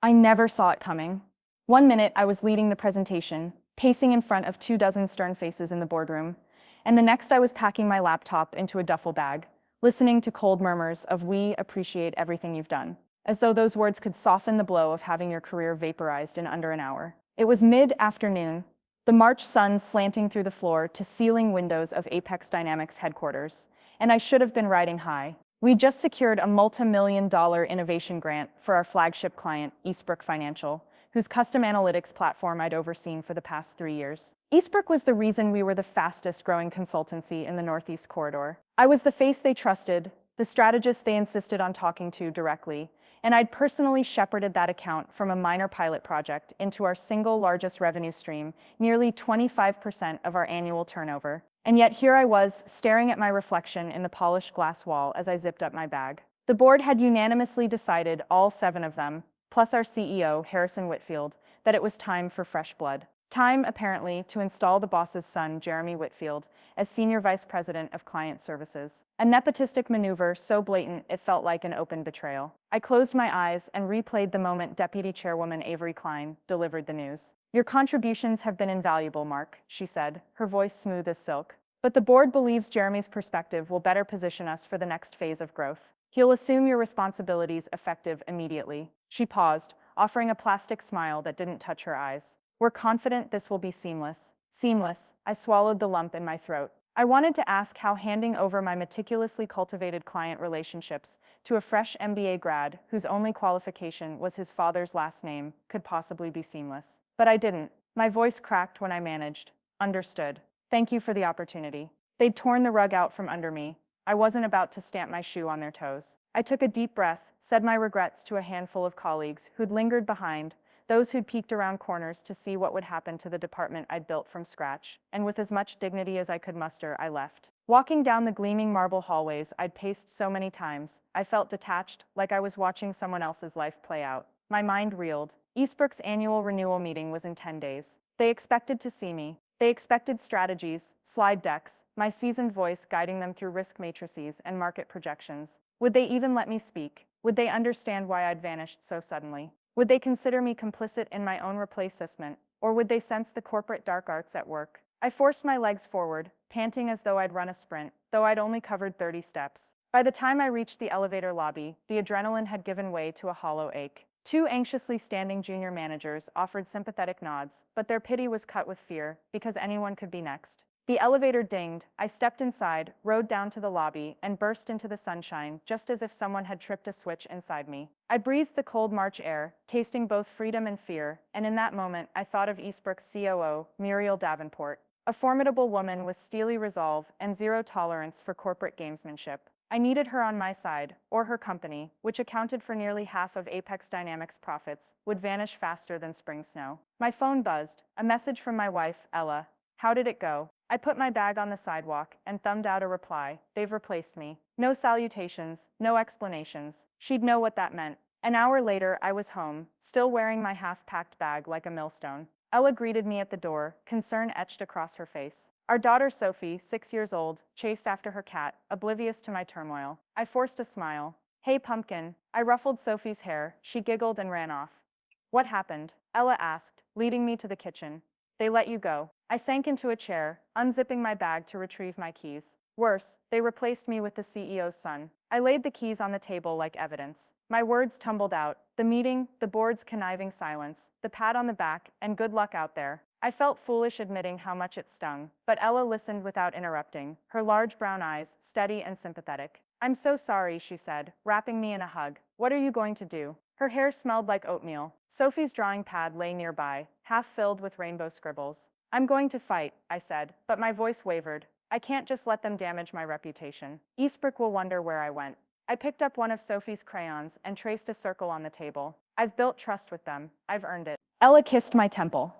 I never saw it coming. One minute I was leading the presentation, pacing in front of 24 stern faces in the boardroom, and the next I was packing my laptop into a duffel bag, listening to cold murmurs of "We appreciate everything you've done," as though those words could soften the blow of having your career vaporized in under an hour. It was mid-afternoon, the March sun slanting through the floor-to-ceiling windows of Apex Dynamics headquarters, and I should have been riding high. We just secured a multi-million-dollar innovation grant for our flagship client, Eastbrook Financial, whose custom analytics platform I'd overseen for the past 3 years. Eastbrook was the reason we were the fastest-growing consultancy in the Northeast Corridor. I was the face they trusted, the strategist they insisted on talking to directly, and I'd personally shepherded that account from a minor pilot project into our single largest revenue stream, nearly 25% of our annual turnover. And yet here I was, staring at my reflection in the polished glass wall as I zipped up my bag. The board had unanimously decided, all 7 of them, plus our CEO, Harrison Whitfield, that it was time for fresh blood. Time, apparently, to install the boss's son, Jeremy Whitfield, as Senior Vice President of Client Services. A nepotistic maneuver so blatant it felt like an open betrayal. I closed my eyes and replayed the moment Deputy Chairwoman Avery Klein delivered the news. "Your contributions have been invaluable, Mark," she said, her voice smooth as silk. "But the board believes Jeremy's perspective will better position us for the next phase of growth. He'll assume your responsibilities effective immediately." She paused, offering a plastic smile that didn't touch her eyes. "We're confident this will be seamless." Seamless. I swallowed the lump in my throat. I wanted to ask how handing over my meticulously cultivated client relationships to a fresh MBA grad whose only qualification was his father's last name could possibly be seamless. But I didn't. My voice cracked when I managed. "Understood. Thank you for the opportunity." They'd torn the rug out from under me. I wasn't about to stamp my shoe on their toes. I took a deep breath, said my regrets to a handful of colleagues who'd lingered behind, those who'd peeked around corners to see what would happen to the department I'd built from scratch, and with as much dignity as I could muster, I left. Walking down the gleaming marble hallways I'd paced so many times, I felt detached, like I was watching someone else's life play out. My mind reeled. Eastbrook's annual renewal meeting was in 10 days. They expected to see me. They expected strategies, slide decks, my seasoned voice guiding them through risk matrices and market projections. Would they even let me speak? Would they understand why I'd vanished so suddenly? Would they consider me complicit in my own replacement, or would they sense the corporate dark arts at work? I forced my legs forward, panting as though I'd run a sprint, though I'd only covered 30 steps. By the time I reached the elevator lobby, the adrenaline had given way to a hollow ache. 2 anxiously standing junior managers offered sympathetic nods, but their pity was cut with fear, because anyone could be next. The elevator dinged, I stepped inside, rode down to the lobby, and burst into the sunshine, just as if someone had tripped a switch inside me. I breathed the cold March air, tasting both freedom and fear, and in that moment I thought of Eastbrook's COO, Muriel Davenport, a formidable woman with steely resolve and zero tolerance for corporate gamesmanship. I needed her on my side, or her company, which accounted for nearly half of Apex Dynamics' profits, would vanish faster than spring snow. My phone buzzed, a message from my wife, Ella. "How did it go?" I put my bag on the sidewalk and thumbed out a reply. "They've replaced me." No salutations, no explanations. She'd know what that meant. An hour later, I was home, still wearing my half-packed bag like a millstone. Ella greeted me at the door, concern etched across her face. Our daughter Sophie, 6 years old, chased after her cat, oblivious to my turmoil. I forced a smile. "Hey, pumpkin." I ruffled Sophie's hair. She giggled and ran off. "What happened?" Ella asked, leading me to the kitchen. "They let you go." I sank into a chair, unzipping my bag to retrieve my keys. Worse, they replaced me with the CEO's son. I laid the keys on the table like evidence. My words tumbled out. The meeting, the board's conniving silence, the pat on the back, and good luck out there. I felt foolish admitting how much it stung, but Ella listened without interrupting, her large brown eyes steady and sympathetic. "I'm so sorry," she said, wrapping me in a hug. "What are you going to do?" Her hair smelled like oatmeal. Sophie's drawing pad lay nearby, half filled with rainbow scribbles. "I'm going to fight," I said, but my voice wavered. "I can't just let them damage my reputation. Eastbrook will wonder where I went." I picked up one of Sophie's crayons and traced a circle on the table. "I've built trust with them. I've earned it." Ella kissed my temple.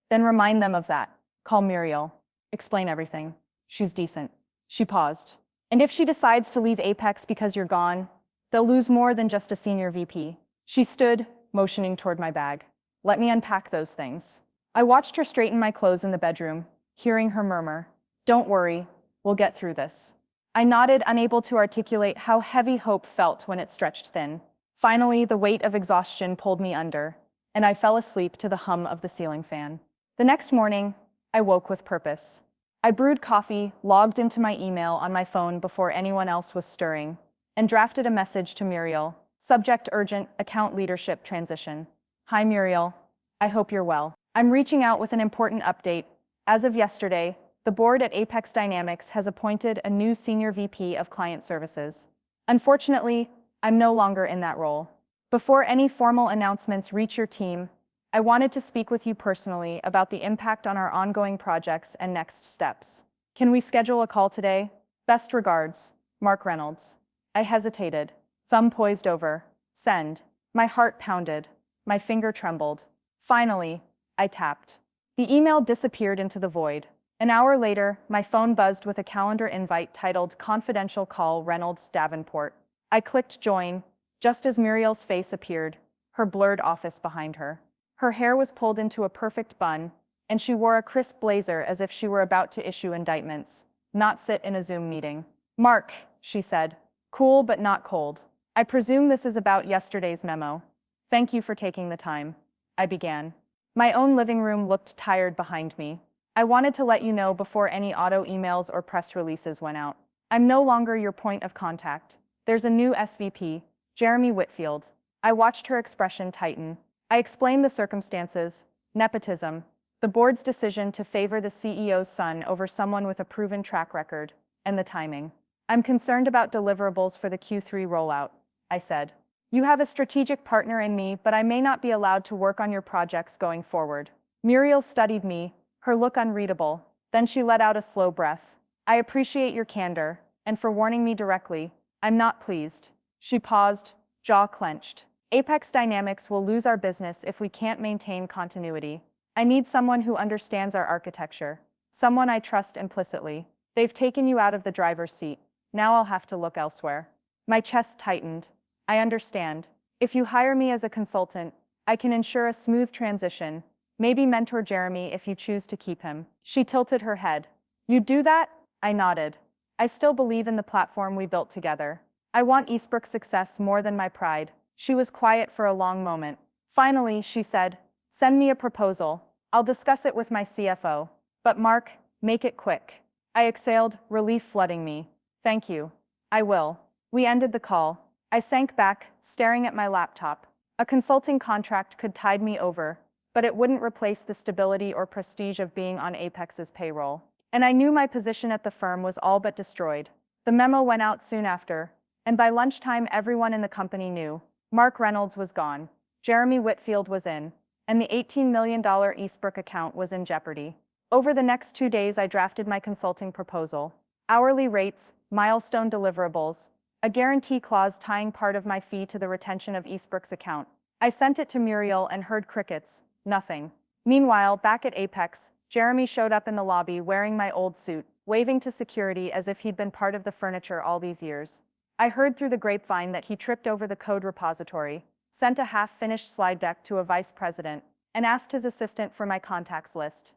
"Then remind them of that. Call Muriel. Explain everything. She's decent." She paused. "And if she decides to leave Apex because you're gone, they'll lose more than just a senior VP." She stood, motioning toward my bag. "Let me unpack those things." I watched her straighten my clothes in the bedroom, hearing her murmur, "Don't worry, we'll get through this." I nodded, unable to articulate how heavy hope felt when it stretched thin. Finally, the weight of exhaustion pulled me under, and I fell asleep to the hum of the ceiling fan. The next morning, I woke with purpose. I brewed coffee, logged into my email on my phone before anyone else was stirring, and drafted a message to Muriel. Subject urgent, account leadership transition. Hi Muriel, I hope you're well. I'm reaching out with an important update. As of yesterday, the board at Apex Dynamics has appointed a new senior VP of client services. Unfortunately, I'm no longer in that role. Before any formal announcements reach your team, I wanted to speak with you personally about the impact on our ongoing projects and next steps. Can we schedule a call today? Best regards, Mark Reynolds. I hesitated, thumb poised over. Send. My heart pounded. My finger trembled. Finally, I tapped. The email disappeared into the void. An hour later, my phone buzzed with a calendar invite titled Confidential Call Reynolds Davenport. I clicked join, just as Muriel's face appeared, her blurred office behind her. Her hair was pulled into a perfect bun, and she wore a crisp blazer as if she were about to issue indictments, not sit in a Zoom meeting. Mark, she said, cool but not cold. I presume this is about yesterday's memo. Thank you for taking the time. I began. My own living room looked tired behind me. I wanted to let you know before any auto emails or press releases went out. I'm no longer your point of contact. There's a new SVP, Jeremy Whitfield. I watched her expression tighten. I explained the circumstances, nepotism, the board's decision to favor the CEO's son over someone with a proven track record, and the timing. I'm concerned about deliverables for the Q3 rollout, I said. You have a strategic partner in me, but I may not be allowed to work on your projects going forward. Muriel studied me, her look unreadable. Then she let out a slow breath. I appreciate your candor, and for warning me directly. I'm not pleased. She paused, jaw clenched. Apex Dynamics will lose our business if we can't maintain continuity. I need someone who understands our architecture. Someone I trust implicitly. They've taken you out of the driver's seat. Now I'll have to look elsewhere. My chest tightened. I understand. If you hire me as a consultant, I can ensure a smooth transition. Maybe mentor Jeremy if you choose to keep him. She tilted her head. You'd do that? I nodded. I still believe in the platform we built together. I want Eastbrook's success more than my pride. She was quiet for a long moment. Finally, she said, send me a proposal. I'll discuss it with my CFO. But Mark, make it quick. I exhaled, relief flooding me. Thank you. I will. We ended the call. I sank back, staring at my laptop. A consulting contract could tide me over, but it wouldn't replace the stability or prestige of being on Apex's payroll. And I knew my position at the firm was all but destroyed. The memo went out soon after, and by lunchtime everyone in the company knew. Mark Reynolds was gone, Jeremy Whitfield was in, and the $18 million Eastbrook account was in jeopardy. Over the next 2 days I drafted my consulting proposal. Hourly rates, milestone deliverables, a guarantee clause tying part of my fee to the retention of Eastbrook's account. I sent it to Muriel and heard crickets, nothing. Meanwhile, back at Apex, Jeremy showed up in the lobby wearing my old suit, waving to security as if he'd been part of the furniture all these years. I heard through the grapevine that he tripped over the code repository, sent a half-finished slide deck to a vice president, and asked his assistant for my contacts list.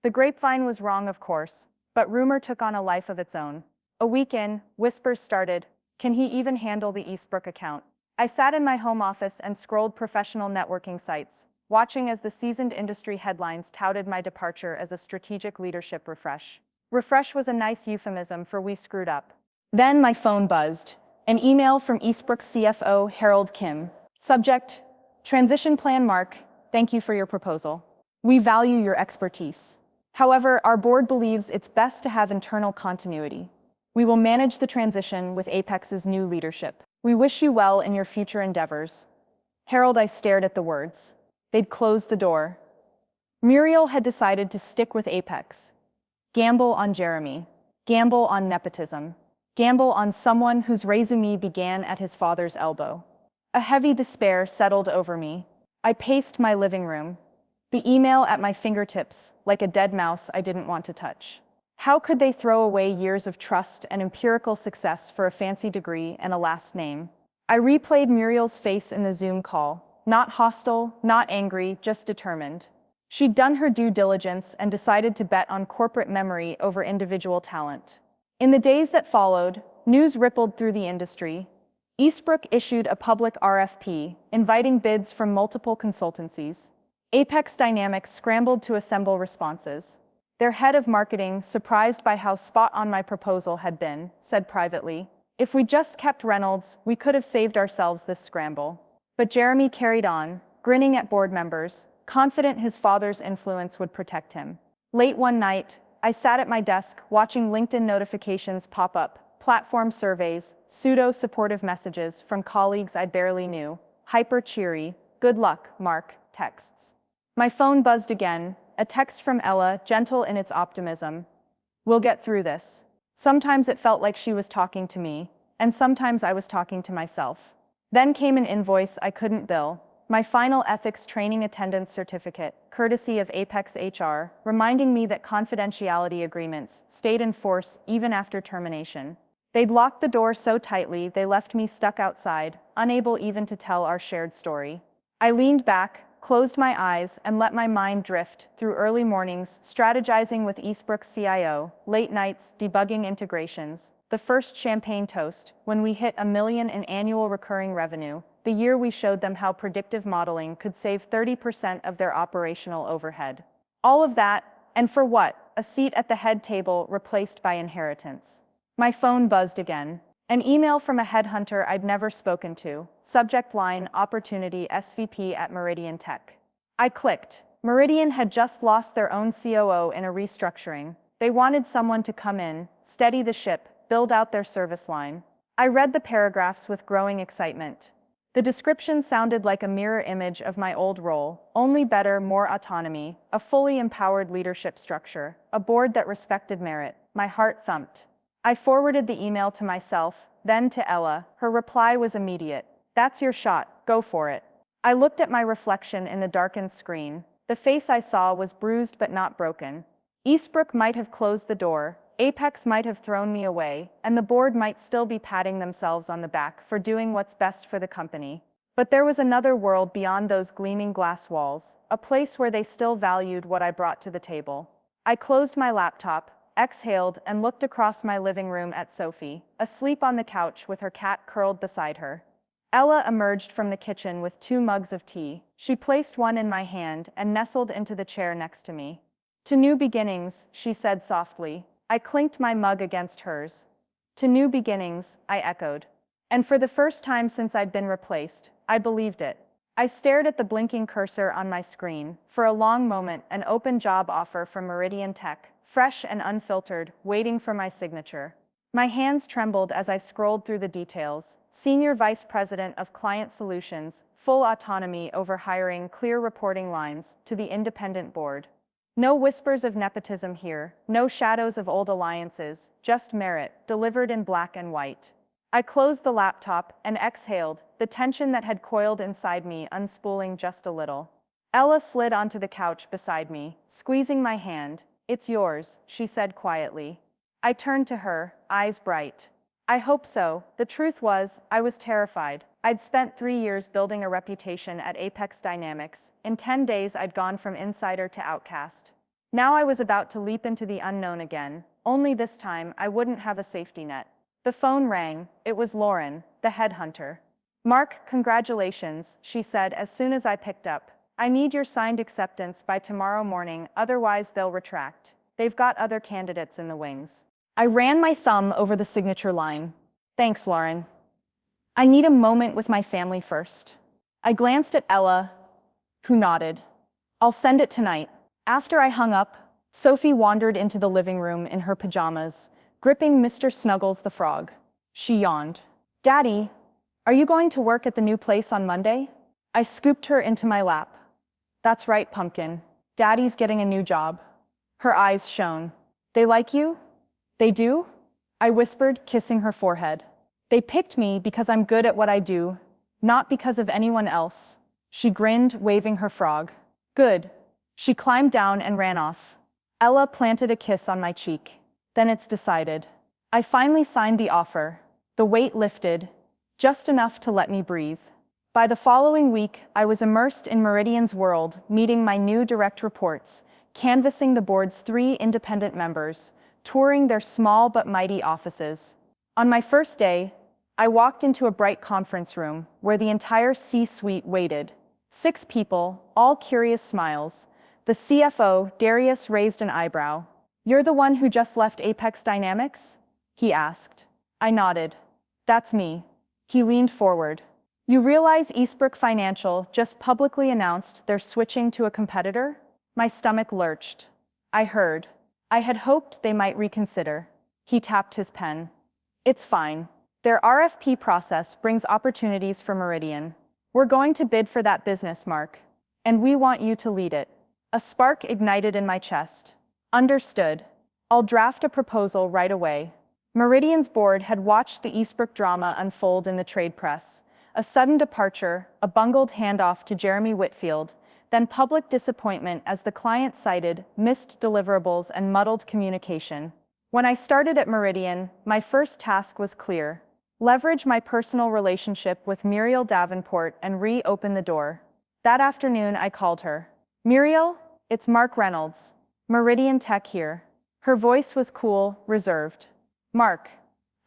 The grapevine was wrong, of course, but rumor took on a life of its own. A week in, whispers started, can he even handle the Eastbrook account? I sat in my home office and scrolled professional networking sites, watching as the seasoned industry headlines touted my departure as a strategic leadership refresh. Refresh was a nice euphemism for we screwed up. Then my phone buzzed. An email from Eastbrook's CFO, Harold Kim. Subject, Transition Plan Mark, thank you for your proposal. We value your expertise. However, our board believes it's best to have internal continuity. We will manage the transition with Apex's new leadership. We wish you well in your future endeavors. Harold, I stared at the words. They'd closed the door. Muriel had decided to stick with Apex. Gamble on Jeremy. Gamble on nepotism. Gamble on someone whose resume began at his father's elbow. A heavy despair settled over me. I paced my living room, the email at my fingertips, like a dead mouse I didn't want to touch. How could they throw away years of trust and empirical success for a fancy degree and a last name? I replayed Muriel's face in the Zoom call, not hostile, not angry, just determined. She'd done her due diligence and decided to bet on corporate memory over individual talent. In the days that followed, news rippled through the industry. Eastbrook issued a public RFP, inviting bids from multiple consultancies. Apex Dynamics scrambled to assemble responses. Their head of marketing, surprised by how spot on my proposal had been, said privately, "If we just kept Reynolds, we could have saved ourselves this scramble." But Jeremy carried on, grinning at board members, confident his father's influence would protect him. Late one night, I sat at my desk watching LinkedIn notifications pop up, platform surveys, pseudo-supportive messages from colleagues I barely knew, hyper-cheery, "Good luck, Mark," texts. My phone buzzed again, a text from Ella, gentle in its optimism. "We'll get through this." Sometimes it felt like she was talking to me, and sometimes I was talking to myself. Then came an invoice I couldn't bill, my final ethics training attendance certificate, courtesy of Apex HR, reminding me that confidentiality agreements stayed in force even after termination. They'd locked the door so tightly they left me stuck outside, unable even to tell our shared story. I leaned back, closed my eyes, and let my mind drift through early mornings, strategizing with Eastbrook's CIO, late nights, debugging integrations, the first champagne toast, when we hit $1 million in annual recurring revenue, the year we showed them how predictive modeling could save 30% of their operational overhead. All of that, and for what? A seat at the head table replaced by inheritance. My phone buzzed again. An email from a headhunter I'd never spoken to. Subject line, Opportunity SVP at Meridian Tech. I clicked. Meridian had just lost their own COO in a restructuring. They wanted someone to come in, steady the ship, build out their service line. I read the paragraphs with growing excitement. The description sounded like a mirror image of my old role, only better, more autonomy, a fully empowered leadership structure, a board that respected merit. My heart thumped. I forwarded the email to myself, then to Ella. Her reply was immediate. "That's your shot, go for it." I looked at my reflection in the darkened screen. The face I saw was bruised but not broken. Eastbrook might have closed the door, Apex might have thrown me away, and the board might still be patting themselves on the back for doing what's best for the company. But there was another world beyond those gleaming glass walls, a place where they still valued what I brought to the table. I closed my laptop, exhaled, and looked across my living room at Sophie, asleep on the couch with her cat curled beside her. Ella emerged from the kitchen with 2 mugs of tea. She placed one in my hand and nestled into the chair next to me. "To new beginnings," she said softly. I clinked my mug against hers. "To new beginnings," I echoed. And for the first time since I'd been replaced, I believed it. I stared at the blinking cursor on my screen. For a long moment, an open job offer from Meridian Tech, fresh and unfiltered, waiting for my signature. My hands trembled as I scrolled through the details. Senior Vice President of Client Solutions, full autonomy over hiring, clear reporting lines to the independent board. No whispers of nepotism here, no shadows of old alliances, just merit, delivered in black and white. I closed the laptop and exhaled, the tension that had coiled inside me unspooling just a little. Ella slid onto the couch beside me, squeezing my hand. "It's yours," she said quietly. I turned to her, eyes bright. I hope so. The truth was, I was terrified. I'd spent 3 years building a reputation at Apex Dynamics. In 10 days, I'd gone from insider to outcast. Now I was about to leap into the unknown again, only this time I wouldn't have a safety net. The phone rang. It was Lauren, the headhunter. "Mark, congratulations," she said as soon as I picked up. "I need your signed acceptance by tomorrow morning, otherwise they'll retract. They've got other candidates in the wings." I ran my thumb over the signature line. "Thanks, Lauren. I need a moment with my family first." I glanced at Ella, who nodded. "I'll send it tonight." After I hung up, Sophie wandered into the living room in her pajamas, gripping Mr. Snuggles the frog. She yawned. "Daddy, are you going to work at the new place on Monday?" I scooped her into my lap. "That's right, Pumpkin. Daddy's getting a new job." Her eyes shone. "They like you?" "They do?" I whispered, kissing her forehead. "They picked me because I'm good at what I do, not because of anyone else." She grinned, waving her frog. "Good." She climbed down and ran off. Ella planted a kiss on my cheek. "Then it's decided." I finally signed the offer. The weight lifted, just enough to let me breathe. By the following week, I was immersed in Meridian's world, meeting my new direct reports, canvassing the board's 3 independent members, touring their small but mighty offices. On my first day, I walked into a bright conference room where the entire C-suite waited. 6 people, all curious smiles. The CFO, Darius, raised an eyebrow. "You're the one who just left Apex Dynamics?" he asked. I nodded. "That's me." He leaned forward. "You realize Eastbrook Financial just publicly announced they're switching to a competitor?" My stomach lurched. I heard. I had hoped they might reconsider. He tapped his pen. "It's fine. Their RFP process brings opportunities for Meridian. We're going to bid for that business, Mark. And we want you to lead it." A spark ignited in my chest. "Understood. I'll draft a proposal right away." Meridian's board had watched the Eastbrook drama unfold in the trade press. A sudden departure, a bungled handoff to Jeremy Whitfield, then public disappointment as the client cited missed deliverables and muddled communication. When I started at Meridian, my first task was clear: leverage my personal relationship with Muriel Davenport and reopen the door. That afternoon, I called her. "Muriel, it's Mark Reynolds. Meridian Tech here." Her voice was cool, reserved. "Mark,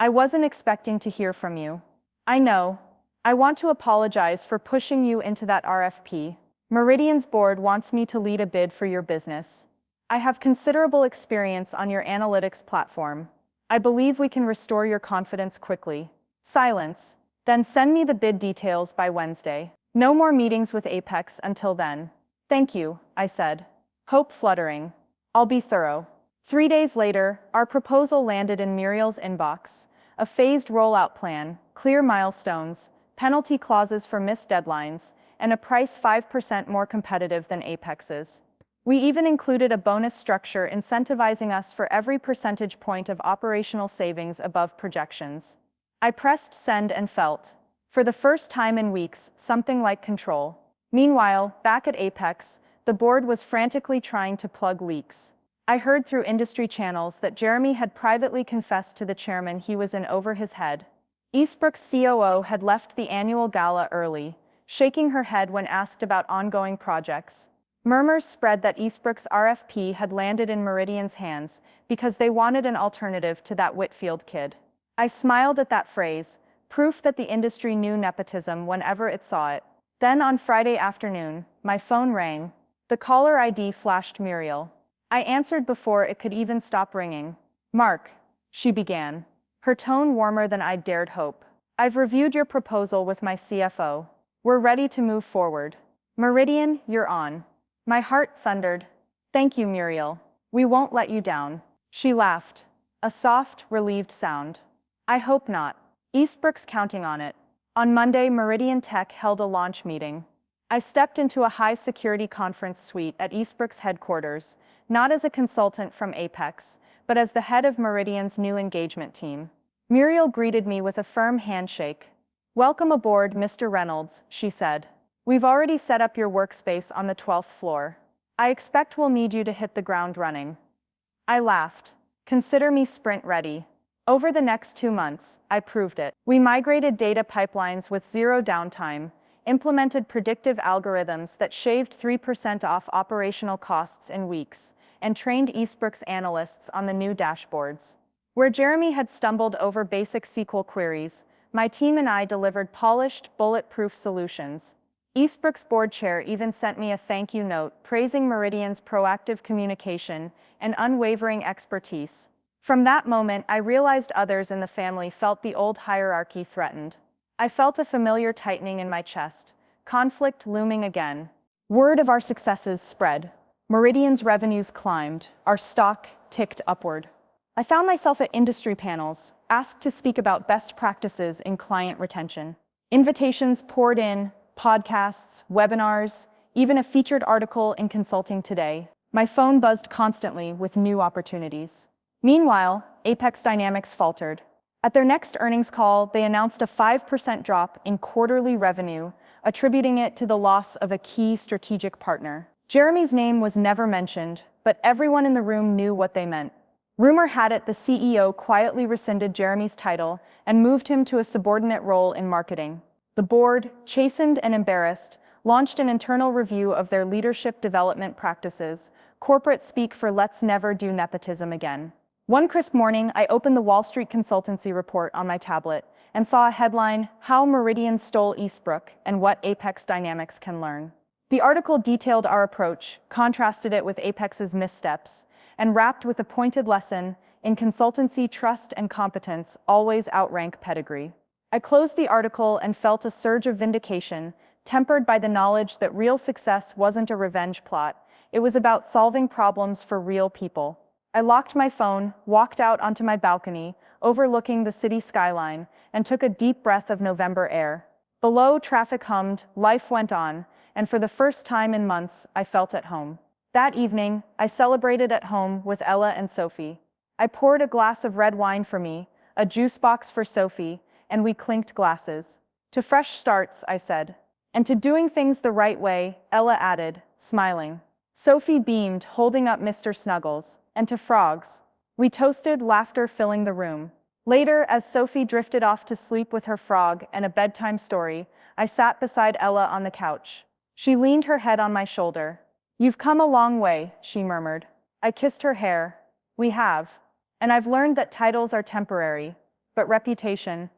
I wasn't expecting to hear from you." "I know. I want to apologize for pushing you into that RFP. Meridian's board wants me to lead a bid for your business. I have considerable experience on your analytics platform. I believe we can restore your confidence quickly." Silence. "Then send me the bid details by Wednesday. No more meetings with Apex until then." "Thank you," I said. Hope fluttering. "I'll be thorough." 3 days later, our proposal landed in Muriel's inbox. A phased rollout plan, clear milestones, penalty clauses for missed deadlines, and a price 5% more competitive than Apex's. We even included a bonus structure incentivizing us for every percentage point of operational savings above projections. I pressed send and felt, for the first time in weeks, something like control. Meanwhile, back at Apex, the board was frantically trying to plug leaks. I heard through industry channels that Jeremy had privately confessed to the chairman he was in over his head. Eastbrook's COO had left the annual gala early, shaking her head when asked about ongoing projects. Murmurs spread that Eastbrook's RFP had landed in Meridian's hands because they wanted an alternative to that Whitfield kid. I smiled at that phrase, proof that the industry knew nepotism whenever it saw it. Then on Friday afternoon, my phone rang. The caller ID flashed Muriel. I answered before it could even stop ringing. "Mark," she began, her tone warmer than I'd dared hope. "I've reviewed your proposal with my CFO. We're ready to move forward. Meridian, you're on." My heart thundered. "Thank you, Muriel. We won't let you down." She laughed, a soft, relieved sound. "I hope not. Eastbrook's counting on it." On Monday, Meridian Tech held a launch meeting. I stepped into a high-security conference suite at Eastbrook's headquarters, not as a consultant from Apex, but as the head of Meridian's new engagement team. Muriel greeted me with a firm handshake. "Welcome aboard, Mr. Reynolds," she said. "We've already set up your workspace on the 12th floor. I expect we'll need you to hit the ground running." I laughed. "Consider me sprint ready." Over the next 2 months, I proved it. We migrated data pipelines with zero downtime, implemented predictive algorithms that shaved 3% off operational costs in weeks, and trained Eastbrook's analysts on the new dashboards. Where Jeremy had stumbled over basic SQL queries, my team and I delivered polished, bulletproof solutions. Eastbrook's board chair even sent me a thank you note praising Meridian's proactive communication and unwavering expertise. From that moment, I realized others in the family felt the old hierarchy threatened. I felt a familiar tightening in my chest, conflict looming again. Word of our successes spread. Meridian's revenues climbed, our stock ticked upward. I found myself at industry panels, asked to speak about best practices in client retention. Invitations poured in, podcasts, webinars, even a featured article in Consulting Today. My phone buzzed constantly with new opportunities. Meanwhile, Apex Dynamics faltered. At their next earnings call, they announced a 5% drop in quarterly revenue, attributing it to the loss of a key strategic partner. Jeremy's name was never mentioned, but everyone in the room knew what they meant. Rumor had it the CEO quietly rescinded Jeremy's title and moved him to a subordinate role in marketing. The board, chastened and embarrassed, launched an internal review of their leadership development practices, corporate speak for "let's never do nepotism again." One crisp morning, I opened the Wall Street consultancy report on my tablet, and saw a headline, How Meridian Stole Eastbrook and What Apex Dynamics Can Learn. The article detailed our approach, contrasted it with Apex's missteps, and wrapped with a pointed lesson: in consultancy, trust and competence always outrank pedigree. I closed the article and felt a surge of vindication, tempered by the knowledge that real success wasn't a revenge plot. It was about solving problems for real people. I locked my phone, walked out onto my balcony, overlooking the city skyline, and took a deep breath of November air. Below, traffic hummed, life went on, and for the first time in months, I felt at home. That evening, I celebrated at home with Ella and Sophie. I poured a glass of red wine for me, a juice box for Sophie, and we clinked glasses. To fresh starts, I said. And to doing things the right way, Ella added, smiling. Sophie beamed, holding up Mr. Snuggles. And to frogs. We toasted, laughter filling the room. Later, as Sophie drifted off to sleep with her frog and a bedtime story, I sat beside Ella on the couch. She leaned her head on my shoulder. You've come a long way, she murmured. I kissed her hair. We have. And I've learned that titles are temporary, but reputation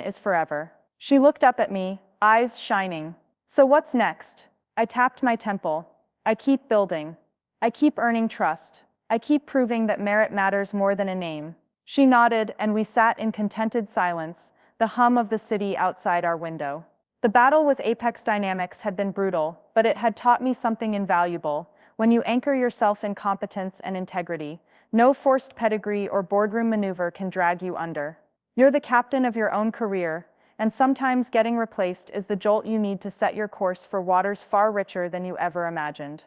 is forever. She looked up at me, eyes shining. So what's next? I tapped my temple. I keep building. I keep earning trust. I keep proving that merit matters more than a name. She nodded, and we sat in contented silence, the hum of the city outside our window. The battle with Apex Dynamics had been brutal, but it had taught me something invaluable. When you anchor yourself in competence and integrity, no forced pedigree or boardroom maneuver can drag you under. You're the captain of your own career, and sometimes getting replaced is the jolt you need to set your course for waters far richer than you ever imagined.